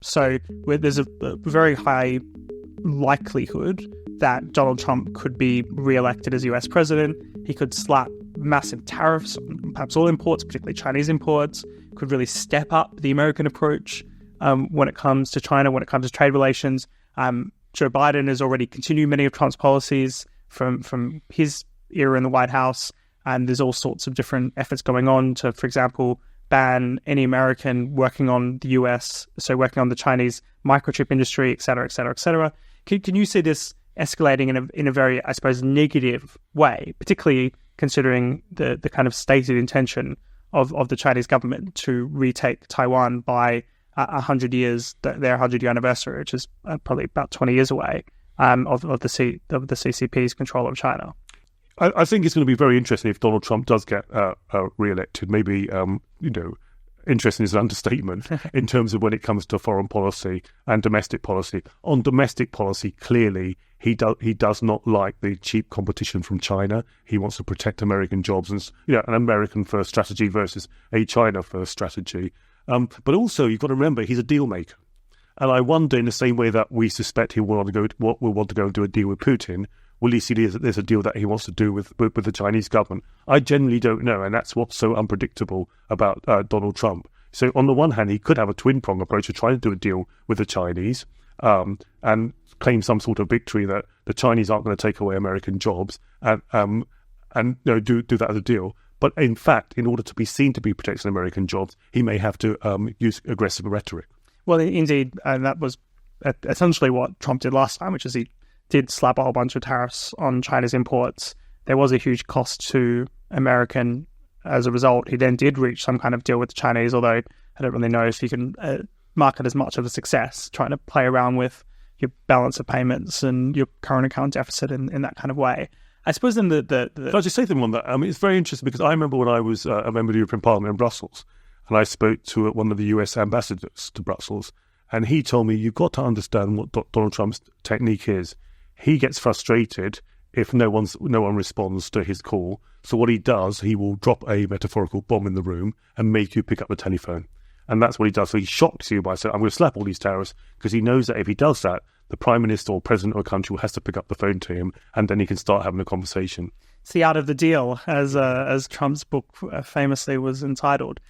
So there's a very high likelihood that Donald Trump could be re-elected as US president. He could slap massive tariffs on perhaps all imports, particularly Chinese imports, could really step up the American approach when it comes to China, when it comes to trade relations. Joe Biden has already continued many of Trump's policies from his era in the White House, and there's all sorts of different efforts going on to, for example, ban any American working on the US, so working on the Chinese microchip industry, et cetera, et cetera, et cetera. Can you see this escalating in a very, I suppose, negative way, particularly considering the kind of stated intention of the Chinese government to retake Taiwan by 100 years, their 100-year anniversary, which is probably about 20 years away, of the CCP's control of China? I think it's going to be very interesting if Donald Trump does get re-elected. Maybe, interesting is an understatement in terms of when it comes to foreign policy and domestic policy. On domestic policy, clearly, he does not like the cheap competition from China. He wants to protect American jobs and an American-first strategy versus a China-first strategy. But also, you've got to remember, he's a deal maker. And I wonder, in the same way that we suspect he will want to go and do a deal with Putin, will he see there's a deal that he wants to do with the Chinese government? I generally don't know, and that's what's so unpredictable about Donald Trump. So on the one hand, he could have a twin-prong approach of trying to do a deal with the Chinese and claim some sort of victory that the Chinese aren't going to take away American jobs and do that as a deal. But in fact, in order to be seen to be protecting American jobs, he may have to use aggressive rhetoric. Well, indeed, and that was essentially what Trump did last time, which is he did slap a whole bunch of tariffs on China's imports. There was a huge cost to American as a result. He then did reach some kind of deal with the Chinese, although I don't really know if you can mark it as much of a success, trying to play around with your balance of payments and your current account deficit in that kind of way. I suppose then the Can I just say something on that? I mean, it's very interesting because I remember when I was a member of the European Parliament in Brussels, and I spoke to one of the US ambassadors to Brussels, and he told me, you've got to understand what Donald Trump's technique is. He gets frustrated if no one responds to his call. So what he does, he will drop a metaphorical bomb in the room and make you pick up the telephone. And that's what he does. So he shocks you by saying, I'm going to slap all these tariffs, because he knows that if he does that, the Prime Minister or President of a country has to pick up the phone to him, and then he can start having a conversation. It's the art of the deal, as Trump's book famously was entitled.